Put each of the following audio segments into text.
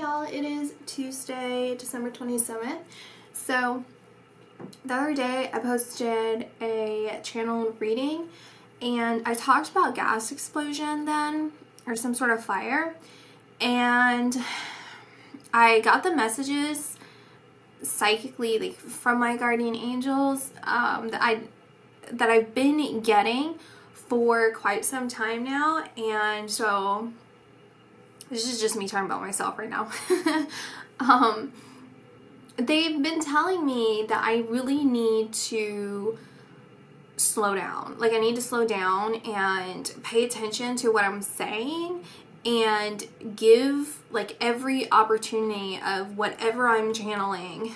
y'all. It is Tuesday, December 27th. So the other day I posted a channel reading and I talked about gas explosion then, or some sort of fire, and I got the messages psychically, like from my guardian angels, that I've been getting for quite some time now. And so this is just me talking about myself right now. They've been telling me that I really need to slow down. Like, I need to slow down and pay attention to what I'm saying and give, like, every opportunity of whatever I'm channeling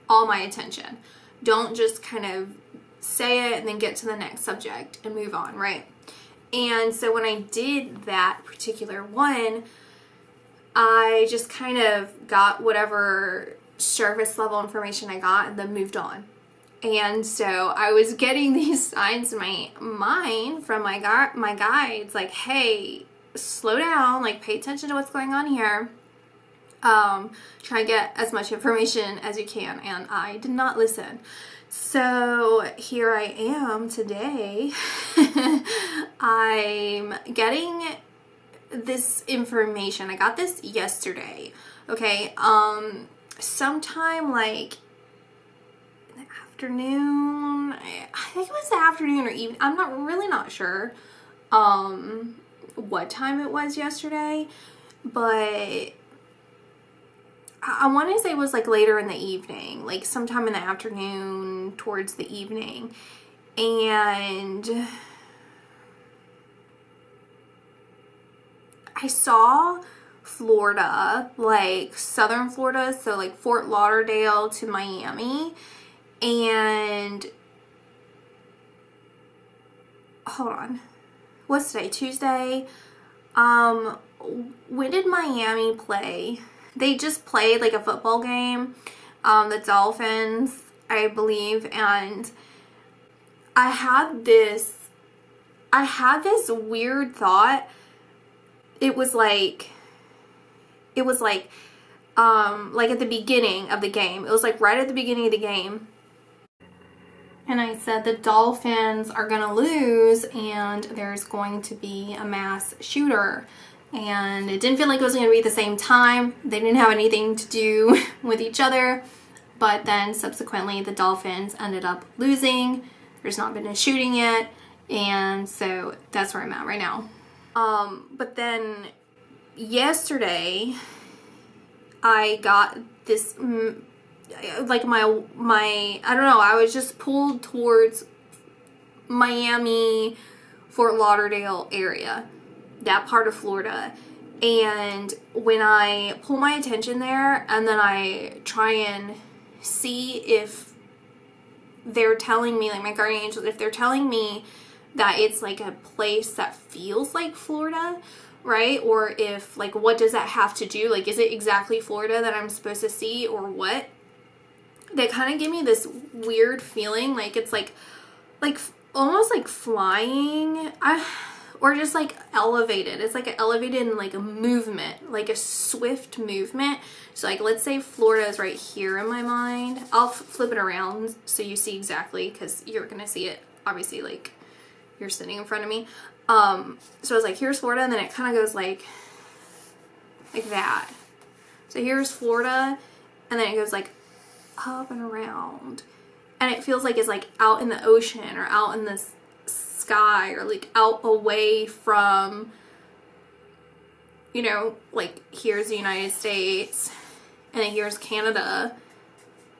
all my attention. Don't just kind of say it and then get to the next subject and move on, right? And so when I did that particular one, I just kind of got whatever surface level information I got and then moved on. And so I was getting these signs in my mind from my guides, like, hey, slow down, like, pay attention to what's going on here. Try and get as much information as you can. And I did not listen. So here I am today. I'm getting this information. I got this yesterday. Okay. Sometime like in the afternoon. I think it was the afternoon or evening. I'm really not sure what time it was yesterday, but I want to say it was like later in the evening, like sometime in the afternoon towards the evening. And I saw Florida, like southern Florida, so like Fort Lauderdale to Miami. And hold on, what's today? Tuesday. When did Miami play? They just played like a football game, the Dolphins, I believe, and I had this weird thought. It was like at the beginning of the game. It was like right at the beginning of the game. And I said the Dolphins are gonna lose and there's going to be a mass shooter. And it didn't feel like it was going to be at the same time. They didn't have anything to do with each other. But then subsequently the Dolphins ended up losing. There's not been a shooting yet. And so that's where I'm at right now. But then yesterday I got this, like my, I don't know, I was just pulled towards Miami, Fort Lauderdale area. That part of Florida. And when I pull my attention there and then I try and see if they're telling me, like my guardian angels, if they're telling me that it's like a place that feels like Florida, right? Or if, like, what does that have to do? Like, is it exactly Florida that I'm supposed to see or what? They kind of give me this weird feeling, like it's like almost like flying. Or just like elevated. It's like an elevated and like a movement, like a swift movement. So like, let's say Florida is right here in my mind. I'll flip it around so you see exactly, because you're gonna see it obviously like you're sitting in front of me. So it's like, here's Florida, and then it kind of goes like that. So here's Florida, and then it goes like up and around, and it feels like it's like out in the ocean or out in this sky, or like out away from, you know, like here's the United States and then here's Canada,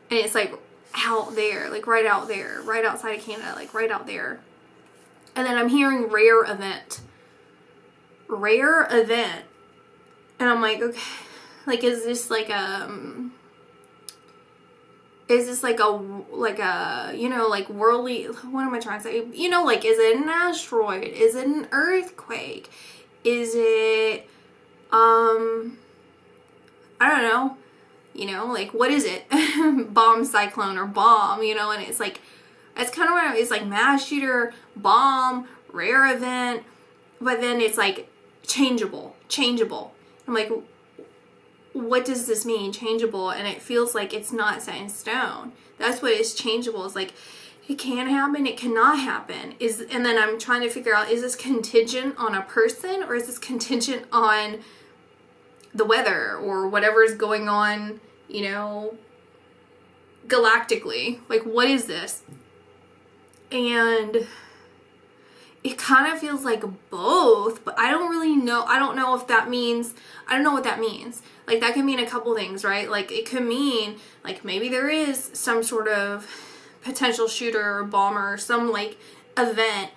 and it's like out there, like right out there, right outside of Canada, like right out there. And then I'm hearing rare event, and I'm like, okay, like, is this like a, you know, like worldly, what am I trying to say? You know, like, is it an asteroid? Is it an earthquake? Is it, I don't know, you know, like, what is it? Bomb, cyclone, or bomb, you know, and it's like, it's kind of what it's like, mass shooter, bomb, rare event, but then it's like changeable. I'm like, what does this mean, changeable? And it feels like it's not set in stone. That's what is changeable. It's like, it can happen, it cannot happen. And then I'm trying to figure out, is this contingent on a person, or is this contingent on the weather or whatever is going on, you know, galactically? Like, what is this? And it kind of feels like both, but I don't really know. I don't know if that means, I don't know what that means. Like, that can mean a couple things, right? Like, it could mean, like, maybe there is some sort of potential shooter or bomber or some, like, event,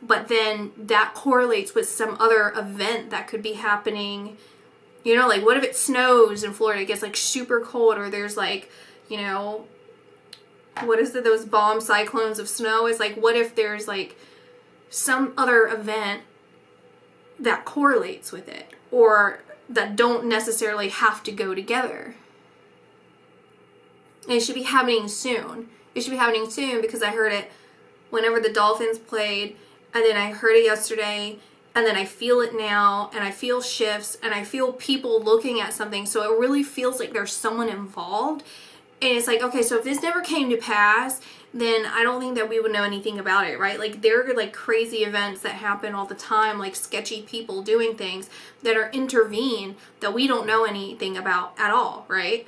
but then that correlates with some other event that could be happening. You know, like, what if it snows in Florida? It gets, like, super cold, or there's, like, you know, what is it, those bomb cyclones of snow? It's like, what if there's, like, some other event that correlates with it, or that don't necessarily have to go together. And it should be happening soon. It should be happening soon because I heard it whenever the Dolphins played, and then I heard it yesterday, and then I feel it now, and I feel shifts, and I feel people looking at something, so it really feels like there's someone involved. And it's like, okay, so if this never came to pass, then I don't think that we would know anything about it, right? Like, there are, like, crazy events that happen all the time, like sketchy people doing things that are intervene that we don't know anything about at all, right?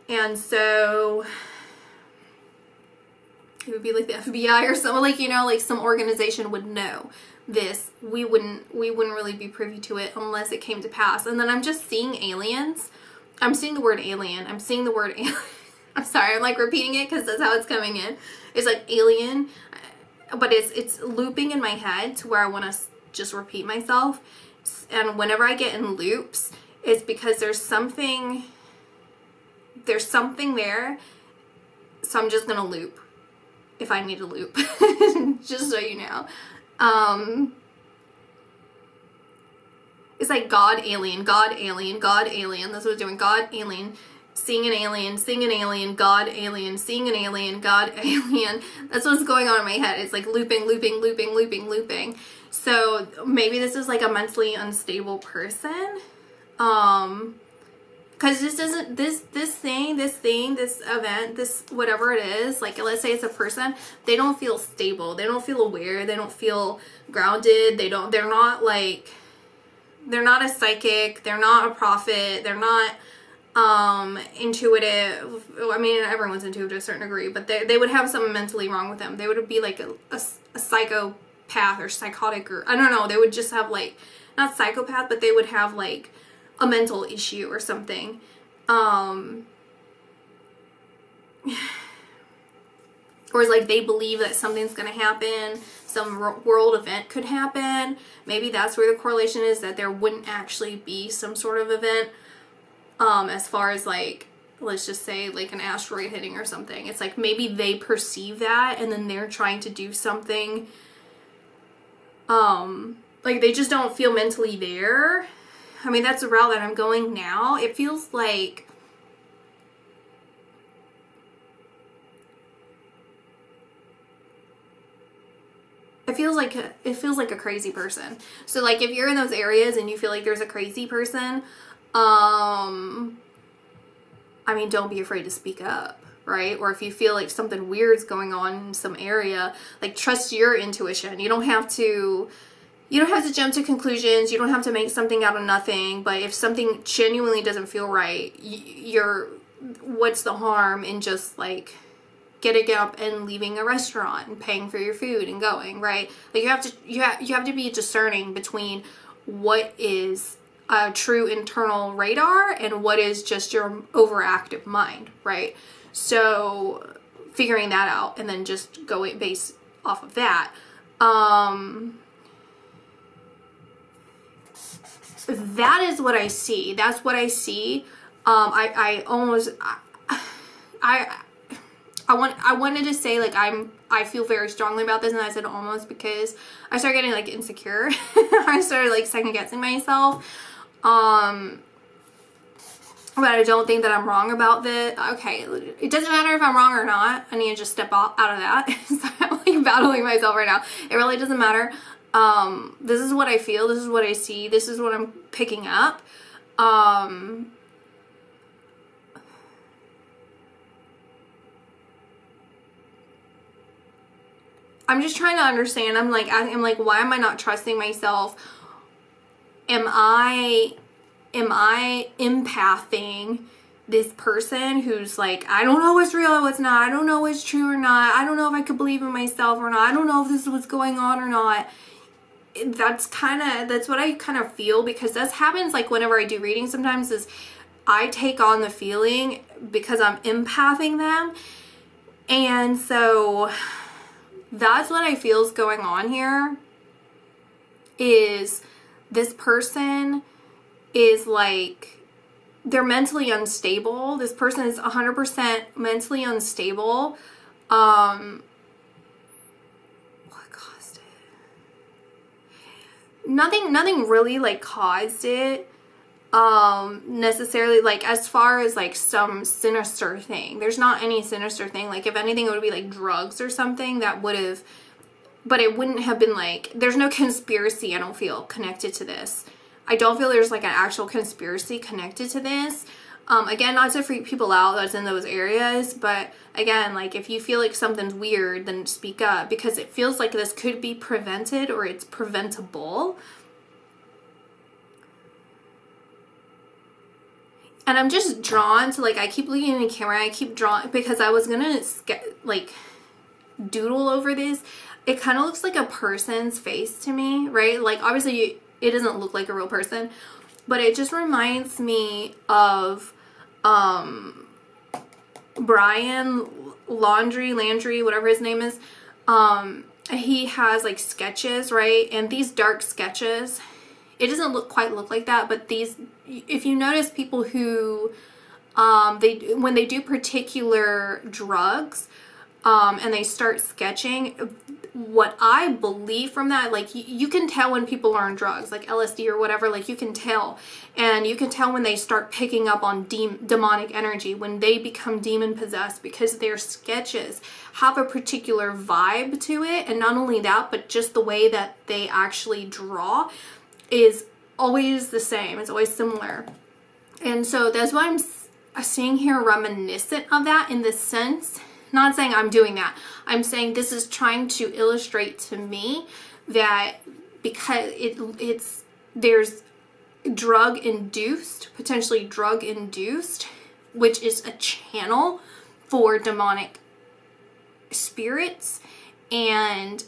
And so it would be like the FBI or something, like, you know, like some organization would know this. We wouldn't really be privy to it unless it came to pass. And then I'm just seeing aliens. I'm seeing the word alien. I'm seeing the word alien. I'm sorry, I'm like repeating it because that's how it's coming in. It's like alien, but it's looping in my head to where I want to just repeat myself. And whenever I get in loops, it's because there's something there. So I'm just going to loop if I need to loop, just so you know. It's like God, alien, God, alien, God, alien. That's what it's doing. God, alien. Seeing an alien, God, alien, seeing an alien, God, alien. That's what's going on in my head. It's like looping. So maybe this is like a mentally unstable person. Because this isn't, this event, this whatever it is, like, let's say it's a person, they don't feel stable. They don't feel aware. They don't feel grounded. They're not a psychic. They're not a prophet. They're not intuitive. I mean, everyone's intuitive to a certain degree, but they would have something mentally wrong with them. They would be like a psychopath or psychotic, or I don't know. They would just have, like, not psychopath, but they would have like a mental issue or something. Or it's like they believe that something's going to happen, some world event could happen. Maybe that's where the correlation is, that there wouldn't actually be some sort of event. As far as, like, let's just say like an asteroid hitting or something. It's like maybe they perceive that and then they're trying to do something. Like they just don't feel mentally there. I mean, that's the route that I'm going now. It feels like it feels like a crazy person. So like if you're in those areas and you feel like there's a crazy person, I mean, don't be afraid to speak up, right? Or if you feel like something weird's going on in some area, like trust your intuition. You don't have to jump to conclusions. You don't have to make something out of nothing. But if something genuinely doesn't feel right, what's the harm in just like getting up and leaving a restaurant and paying for your food and going, right? Like you have to be discerning between what is a true internal radar and what is just your overactive mind, right? So figuring that out and then just going based off of that. That is what I see. That's what I see. I wanted to say like I feel very strongly about this, and I said almost because I started getting like insecure. I started like second guessing myself. But I don't think that I'm wrong about this. Okay, it doesn't matter if I'm wrong or not. I need to just step out of that. So I'm like battling myself right now. It really doesn't matter. This is what I feel. This is what I see. This is what I'm picking up. I'm just trying to understand. I'm like, why am I not trusting myself? Am I empathing this person who's like, I don't know what's real, what's not. I don't know what's true or not. I don't know if I could believe in myself or not. I don't know if this is what's going on or not. That's what I kind of feel, because this happens like whenever I do readings sometimes, is I take on the feeling because I'm empathing them. And so that's what I feel is going on here, is this person is like, they're mentally unstable. This person is 100% mentally unstable. What caused it? Nothing really like caused it. Necessarily, like as far as like some sinister thing. There's not any sinister thing. Like if anything, it would be like drugs or something that would have, but it wouldn't have been like, there's no conspiracy, I don't feel, connected to this. I don't feel there's like an actual conspiracy connected to this. Again, not to freak people out that's in those areas, but again, like if you feel like something's weird, then speak up, because it feels like this could be prevented or it's preventable. And I'm just drawn to, like, I keep looking in the camera, I keep drawing, because I was gonna like doodle over this. It kind of looks like a person's face to me, right? Like obviously it doesn't look like a real person, but it just reminds me of Brian Landry, whatever his name is. He has like sketches, right? And these dark sketches, it doesn't quite look like that, but these, if you notice people who when they do particular drugs and they start sketching, what I believe from that, like you can tell when people are on drugs, like LSD or whatever, like you can tell. And you can tell when they start picking up on demonic energy, when they become demon possessed, because their sketches have a particular vibe to it. And not only that, but just the way that they actually draw is always the same. It's always similar. And so that's why I'm seeing here reminiscent of that, in the sense, not saying I'm doing that. I'm saying this is trying to illustrate to me that because there's potentially drug induced, which is a channel for demonic spirits. And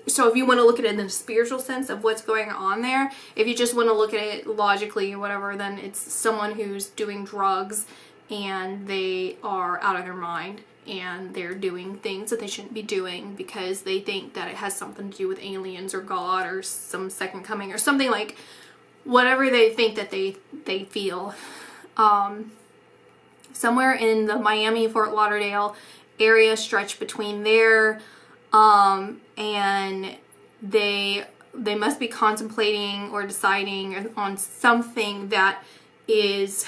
so if you want to look at it in the spiritual sense of what's going on there, if you just want to look at it logically or whatever, then it's someone who's doing drugs and they are out of their mind and they're doing things that they shouldn't be doing because they think that it has something to do with aliens or God or some second coming or something, like whatever they think that they feel. Somewhere in the Miami, Fort Lauderdale area, stretch between there, and they must be contemplating or deciding on something that is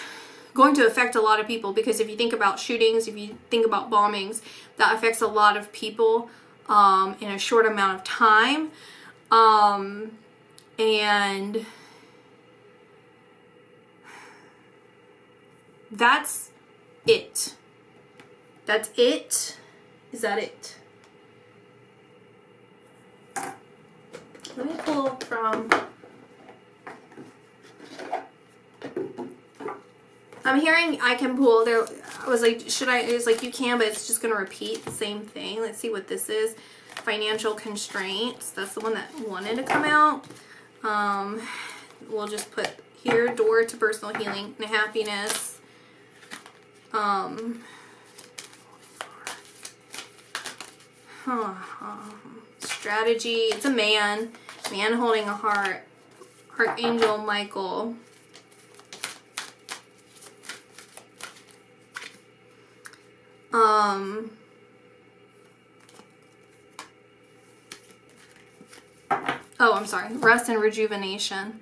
going to affect a lot of people, because if you think about shootings, if you think about bombings, that affects a lot of people in a short amount of time. And that's it. That's it. Is that it? Let me pull from... I'm hearing I can pull. There, I was like, should I? It was like, you can, but it's just going to repeat the same thing. Let's see what this is. Financial constraints. That's the one that wanted to come out. We'll just put here, door to personal healing and happiness. Strategy. It's a man holding a heart. Archangel Michael. Oh, I'm sorry. Rest and rejuvenation.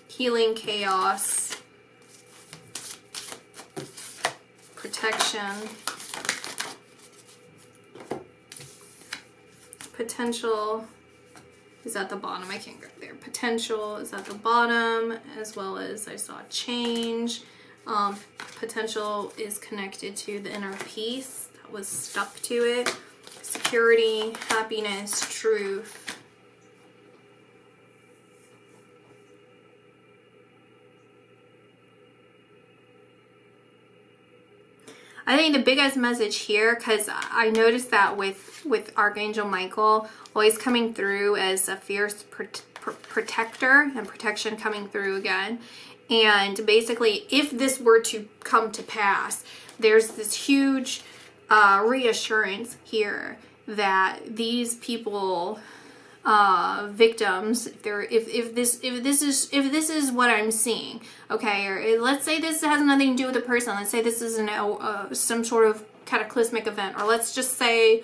Healing chaos. Protection. Potential is at the bottom. I can't get there. Potential is at the bottom, as well as I saw change. Potential is connected to the inner peace that was stuck to it. Security, happiness, truth. I think the biggest message here, because I noticed that with Archangel Michael always coming through as a fierce protector, and protection coming through again. And basically, if this were to come to pass, there's this huge reassurance here that these people, victims, if this is what I'm seeing, okay, or let's say this has nothing to do with the person, let's say this is some sort of cataclysmic event, or let's just say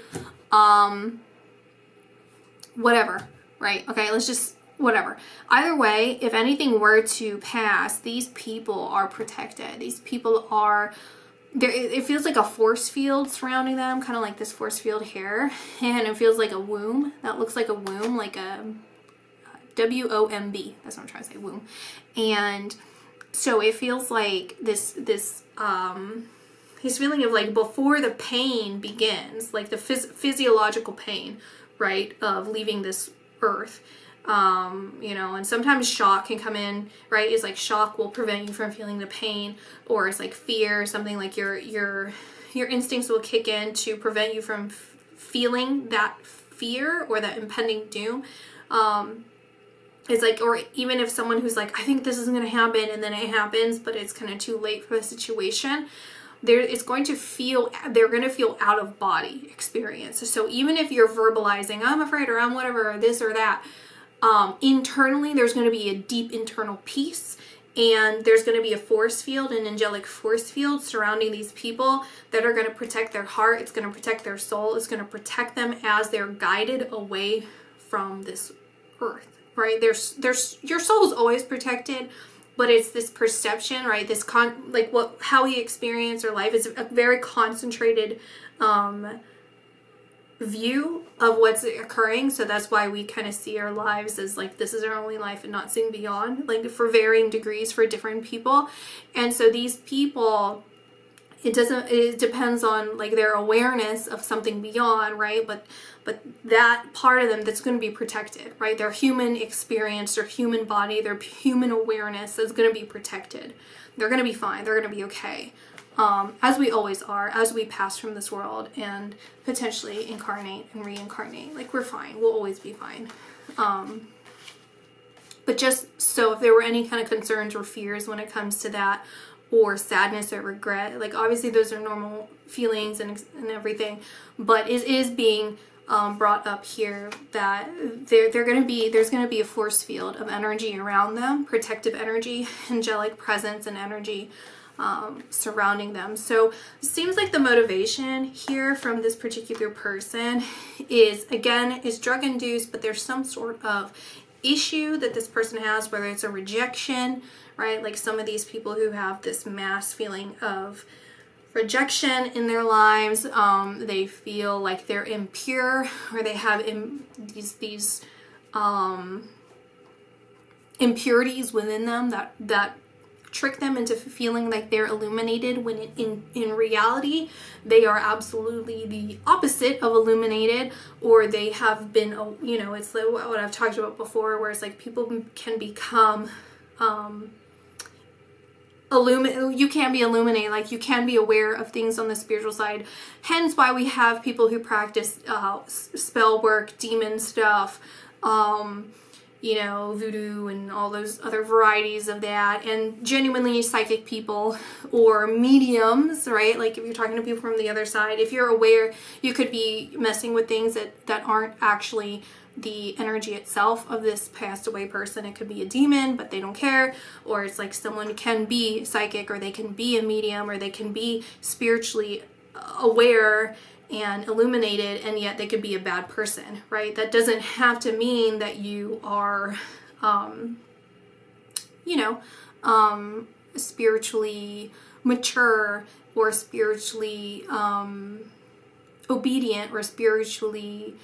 whatever, right? Okay, let's just whatever. Either way, if anything were to pass, these people are protected. These people are there. It feels like a force field surrounding them, kind of like this force field here, and it feels like a womb that looks like a womb, like a WOMB. That's what I'm trying to say, womb. And so it feels like this feeling of like before the pain begins, like the physiological pain, right, of leaving this earth. You know, and sometimes shock can come in, right? It's like shock will prevent you from feeling the pain, or it's like fear, something like your instincts will kick in to prevent you from feeling that fear or that impending doom. It's like, or even if someone who's like, I think this is going to happen, and then it happens, but it's kind of too late for the situation. They're going to feel out of body experience. So even if you're verbalizing, I'm afraid, or I'm whatever, or this or that, internally there's going to be a deep internal peace, and there's going to be a force field, an angelic force field surrounding these people that are going to protect their heart. It's going to protect their soul. It's going to protect them as they're guided away from this earth, right? Your soul is always protected, but it's this perception, right? This how we experience our life is a very concentrated view of what's occurring. So that's why we kind of see our lives as like this is our only life and not seeing beyond, like for varying degrees for different people. And so these people, it depends on like their awareness of something beyond, right? But that part of them that's going to be protected, right? Their human experience, their human body, their human awareness is going to be protected. They're going to be fine. They're going to be okay. As we always are, as we pass from this world and potentially incarnate and reincarnate. Like, we're fine. We'll always be fine. But just so if there were any kind of concerns or fears when it comes to that, or sadness or regret, like obviously those are normal feelings and everything, but it is being brought up here that there's going to be a force field of energy around them, protective energy, angelic presence and energy surrounding them. So it seems like the motivation here from this particular person is drug induced, but there's some sort of issue that this person has, whether it's a rejection, right? Like some of these people who have this mass feeling of rejection in their lives, they feel like they're impure, or they have these impurities within them that trick them into feeling like they're illuminated, when in reality they are absolutely the opposite of illuminated, or they have been, it's like what I've talked about before, where it's like people can become you can be illuminated, like you can be aware of things on the spiritual side. Hence why we have people who practice spell work, demon stuff, voodoo and all those other varieties of that, and genuinely psychic people or mediums, right? Like if you're talking to people from the other side, if you're aware, you could be messing with things that aren't actually the energy itself of this passed away person. It could be a demon, but they don't care, or it's like someone can be psychic, or they can be a medium, or they can be spiritually aware and illuminated, and yet they could be a bad person, right? That doesn't have to mean that you are, spiritually mature, or spiritually obedient, or spiritually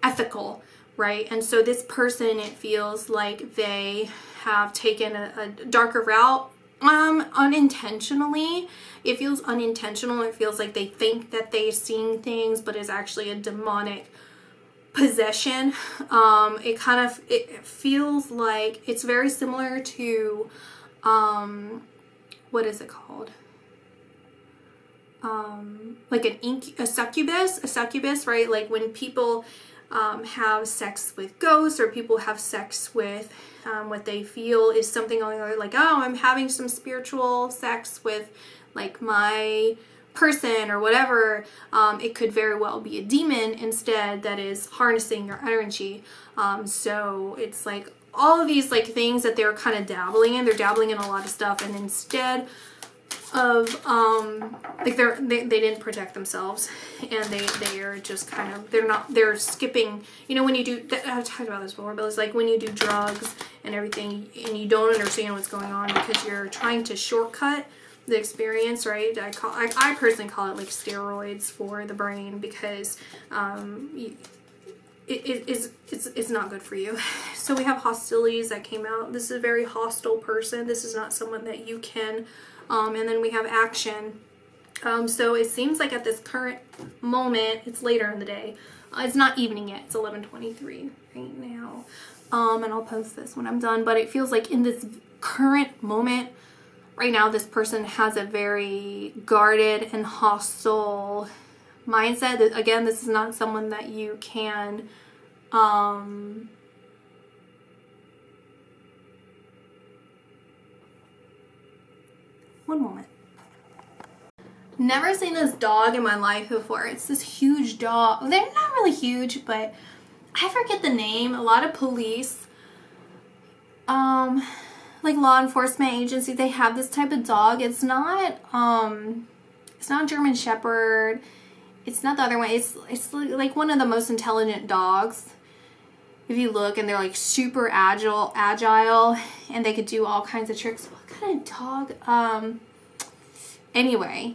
ethical, right? And so this person, it feels like they have taken a darker route unintentionally. It feels unintentional. It feels like they think that they're seeing things, but it's actually a demonic possession. It feels like it's very similar to what is it called? Like a succubus, right? Like when people have sex with ghosts, or people have sex with what they feel is something going on, like, oh, I'm having some spiritual sex with like my person or whatever. It could very well be a demon instead that is harnessing your energy. So it's like all of these like things that they're kind of dabbling in. They're dabbling in a lot of stuff, and instead of like they didn't protect themselves, and they are just kind of, they're skipping, you know, when you do, I've talked about this before, but it's like when you do drugs and everything and you don't understand what's going on because you're trying to shortcut the experience, right? I personally call it like steroids for the brain, because it's not good for you. So we have hostilities that came out. This is a very hostile person. This is not someone that you can, and then we have action. So it seems like at this current moment, it's later in the day. It's not evening yet. It's 11:23 right now. And I'll post this when I'm done. But it feels like in this current moment, right now, this person has a very guarded and hostile mindset. Again, this is not someone that you can one moment. Never seen this dog in my life before. It's this huge dog. They're not really huge, but I forget the name. A lot of police, like law enforcement agencies, they have this type of dog. It's not German Shepherd. It's not the other one. It's like one of the most intelligent dogs. If you look, and they're like super agile, and they could do all kinds of tricks. What kind of dog? Anyway,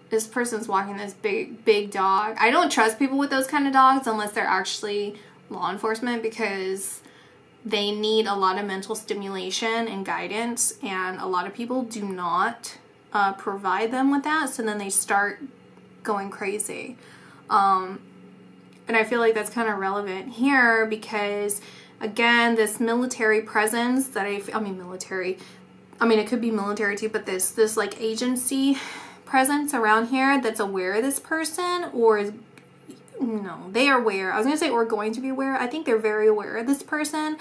this person's walking this big dog. I don't trust people with those kind of dogs unless they're actually law enforcement, because they need a lot of mental stimulation and guidance, and a lot of people do not provide them with that, so then they start going crazy. And I feel like that's kind of relevant here, because again, this military presence that it could be military too, but this like agency presence around here that's aware of this person, or is, no, they are aware. I was gonna say, or going to be aware. I think they're very aware of this person.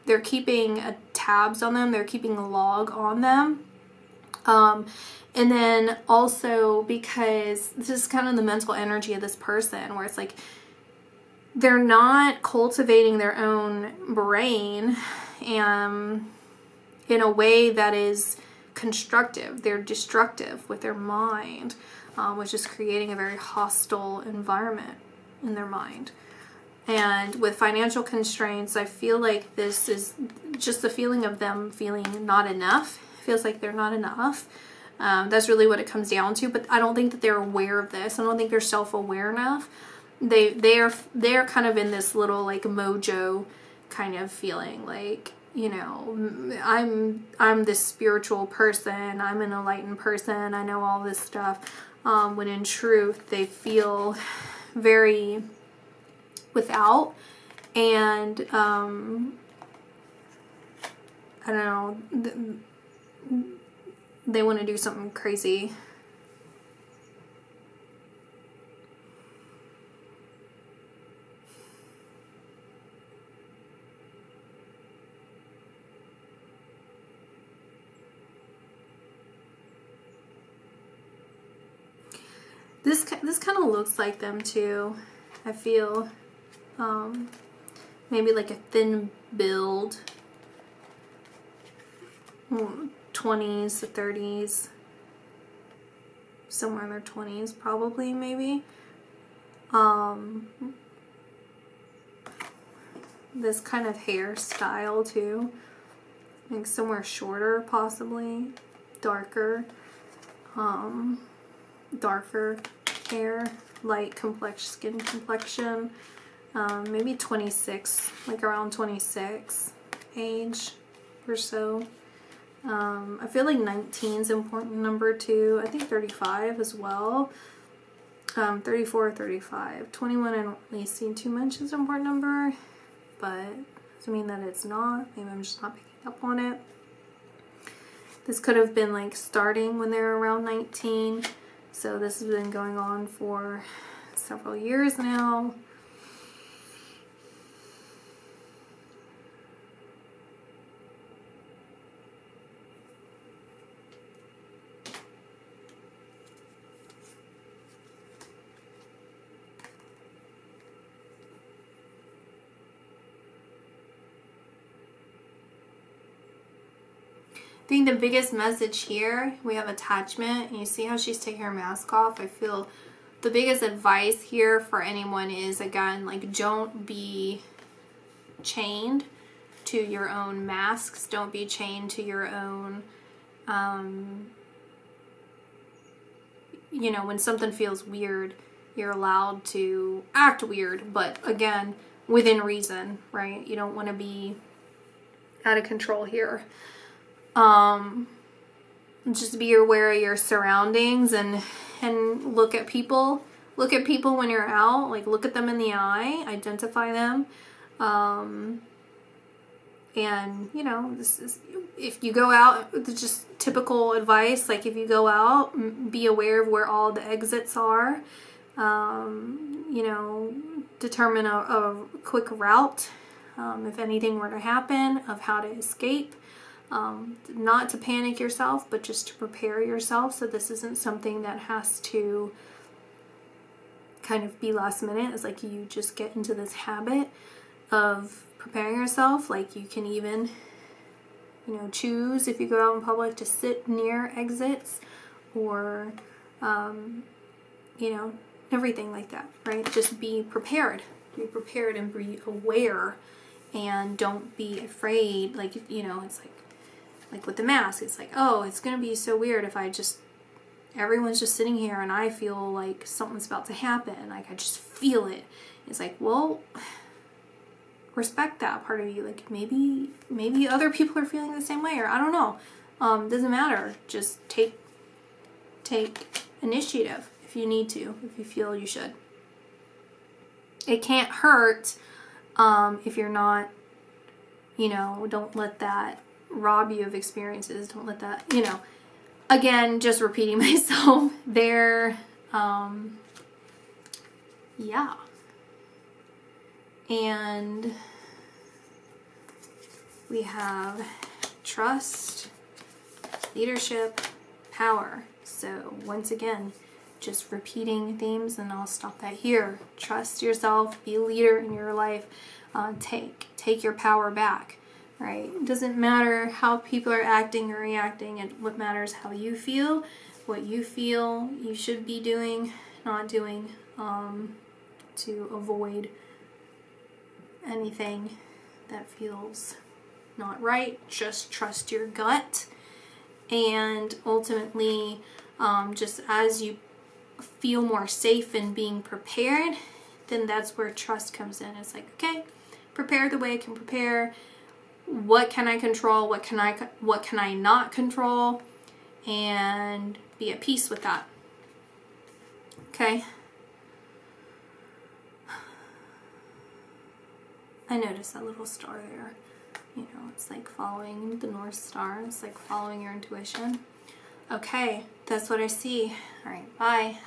They're keeping tabs on them. They're keeping a log on them. And then also, because this is kind of the mental energy of this person, where it's like they're not cultivating their own brain in a way that is constructive. They're destructive with their mind, which is creating a very hostile environment in their mind. And with financial constraints, I feel like this is just the feeling of them feeling not enough. It feels like they're not enough. That's really what it comes down to. But I don't think that they're aware of this. I don't think they're self-aware enough. They're kind of in this little like mojo kind of feeling, like, you know, I'm this spiritual person, I'm an enlightened person, I know all this stuff, when in truth they feel very without, and I don't know, they want to do something crazy. This kind of looks like them too, I feel. Maybe like a thin build, 20s to 30s, somewhere in their 20s probably, maybe. This kind of hairstyle too, like somewhere shorter possibly, darker hair, light skin complexion, maybe 26, like around 26 age or so. I feel like 19 is an important number too. I think 35 as well. 34, 35. 21 I don't really see too much as an important number, but doesn't mean that it's not. Maybe I'm just not picking up on it. This could have been like starting when they're around 19. So this has been going on for several years now. I think the biggest message here, we have attachment, and you see how she's taking her mask off. I feel the biggest advice here for anyone is, again, like, don't be chained to your own masks. Don't be chained to your own, you know, when something feels weird, you're allowed to act weird, but again, within reason, right? You don't want to be out of control here. Just be aware of your surroundings and look at people. Look at people when you're out. Like, look at them in the eye. Identify them. And, you know, this is, if you go out, it's just typical advice. Like, if you go out, be aware of where all the exits are. You know, determine a quick route, if anything were to happen, of how to escape. Not to panic yourself, but just to prepare yourself, so this isn't something that has to kind of be last minute. It's like you just get into this habit of preparing yourself. Like, you can even, you know, choose, if you go out in public, to sit near exits, or you know, everything like that, right? Just be prepared. Be prepared and be aware, and don't be afraid. Like, you know, it's like with the mask, it's like, oh, it's gonna be so weird if everyone's just sitting here and I feel like something's about to happen. Like, I just feel it. It's like, well, respect that part of you. Like, maybe other people are feeling the same way, or I don't know. Doesn't matter. Just take initiative if you need to, if you feel you should. It can't hurt if you're not, you know, don't let that rob you of experiences. Don't let that, you know, again, just repeating myself there. Yeah. And we have trust, leadership, power. So once again, just repeating themes, and I'll stop that here. Trust yourself, be a leader in your life, take your power back. Right? It doesn't matter how people are acting or reacting. What matters how you feel, what you feel you should be doing, not doing, to avoid anything that feels not right. Just trust your gut, and ultimately, just as you feel more safe in being prepared, then that's where trust comes in. It's like, okay, prepare the way I can prepare. What can I control? What can I not control? And be at peace with that. Okay. I noticed that little star there. You know, it's like following the North Star. It's like following your intuition. Okay, that's what I see. All right, bye.